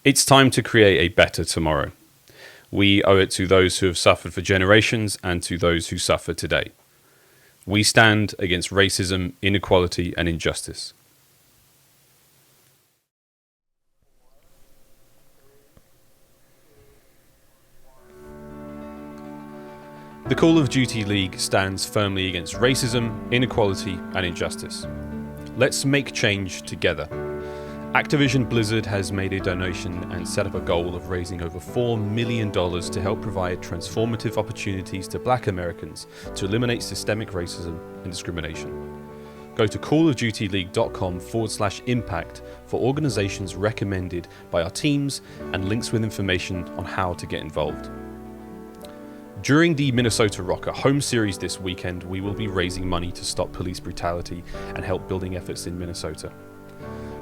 It's time to create a better tomorrow. We owe it to those who have suffered for generations and to those who suffer today. We stand against racism, inequality, and injustice. The Call of Duty League stands firmly against racism, inequality, and injustice. Let's make change together. Activision Blizzard has made a donation and set up a goal of raising over $4 million to help provide transformative opportunities to Black Americans to eliminate systemic racism and discrimination. Go to callofdutyleague.com/impact for organizations recommended by our teams and links with information on how to get involved. During the Minnesota Rocker home series this weekend, we will be raising money to stop police brutality and help building efforts in Minnesota.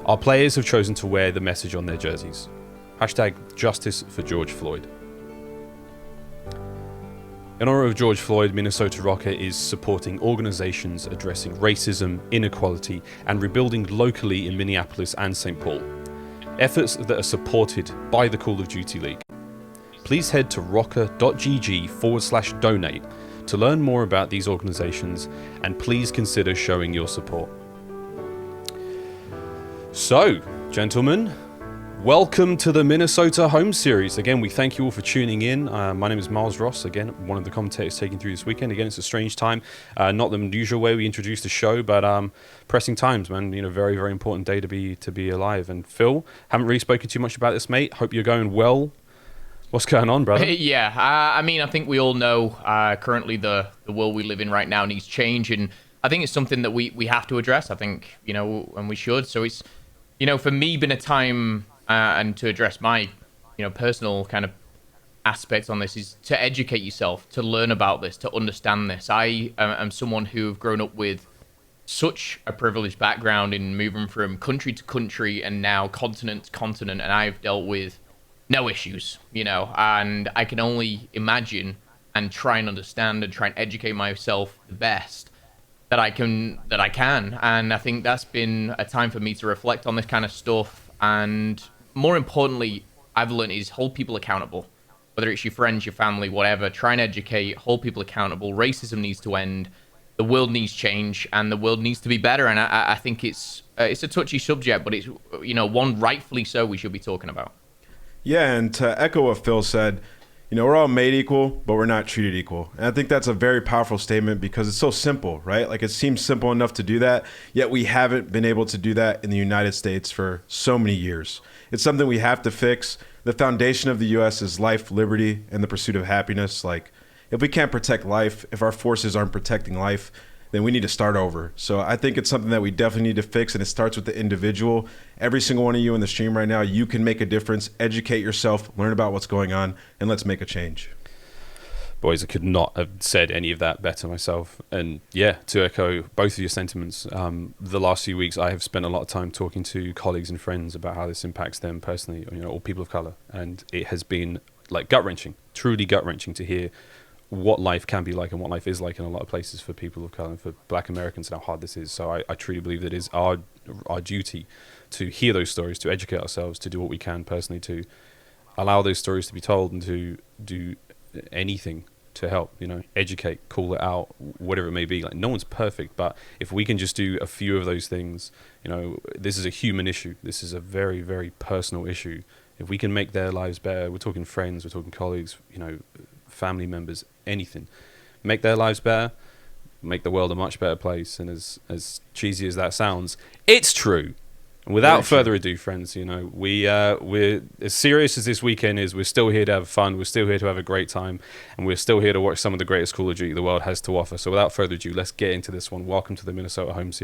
Our players have chosen to wear the message on their jerseys. #Justice for George Floyd. In honor of George Floyd, Minnesota Rocker is supporting organizations addressing racism, inequality, and rebuilding locally in Minneapolis and St. Paul. Efforts that are supported by the Call of Duty League. Please head to rocker.gg/donate to learn more about these organizations, and please consider showing your support. So, gentlemen, welcome to the Minnesota home series. Again, we thank you all for tuning in. My name is Miles Ross, again, one of the commentators taking through this weekend. Again, it's a strange time. Not the usual way we introduce the show, but pressing times, man. You know, very, very important day to be alive. And Phil, haven't really spoken too much about this, mate. Hope you're going well. What's going on, brother? Yeah, I mean, I think we all know currently the world we live in right now needs change, and I think it's something that we have to address, I think, you know, and we should. So it's, you know, for me, been a time, and to address my, you know, personal kind of aspects on this, is to educate yourself, to learn about this, to understand this. I am someone who have grown up with such a privileged background in moving from country to country and now continent to continent, and I've dealt with no issues, you know, and I can only imagine and try and understand and try and educate myself the best that I can. And I think that's been a time for me to reflect on this kind of stuff. And more importantly, I've learned is hold people accountable, whether it's your friends, your family, whatever. Try and educate, hold people accountable. Racism needs to end. The world needs change, and the world needs to be better. And I think it's a touchy subject, but it's, you know, one rightfully so we should be talking about. Yeah, and to echo what Phil said, you know, we're all made equal, but we're not treated equal. And I think that's a very powerful statement because it's so simple, right? Like, it seems simple enough to do that, yet we haven't been able to do that in the United States for so many years. It's something we have to fix. The foundation of the U.S. is life, liberty, and the pursuit of happiness. Like, if we can't protect life, if our forces aren't protecting life, then we need to start over. So I think it's something that we definitely need to fix, and it starts with the individual. Every single one of you in the stream right now, you can make a difference. Educate yourself, learn about what's going on, and let's make a change. Boys, I could not have said any of that better myself. And yeah, to echo both of your sentiments, the last few weeks I have spent a lot of time talking to colleagues and friends about how this impacts them personally, you know, all people of color. And it has been like gut-wrenching, truly gut-wrenching to hear what life can be like and what life is like in a lot of places for people of color and for Black Americans, and how hard this is. So I truly believe that it is our duty to hear those stories, to educate ourselves, to do what we can personally to allow those stories to be told, and to do anything to help, you know, educate, call it out, whatever it may be. Like, no one's perfect, but if we can just do a few of those things, you know, this is a human issue. This is a very, very personal issue. If we can make their lives better, we're talking friends, we're talking colleagues, you know, family members, anything, make their lives better, make the world a much better place. And as cheesy as that sounds, it's true. And without further ado, friends, you know, we're as serious as this weekend is. We're still here to have fun. We're still here to have a great time, and we're still here to watch some of the greatest Call of Duty the world has to offer. So without further ado, let's get into this one. Welcome to the Minnesota home series.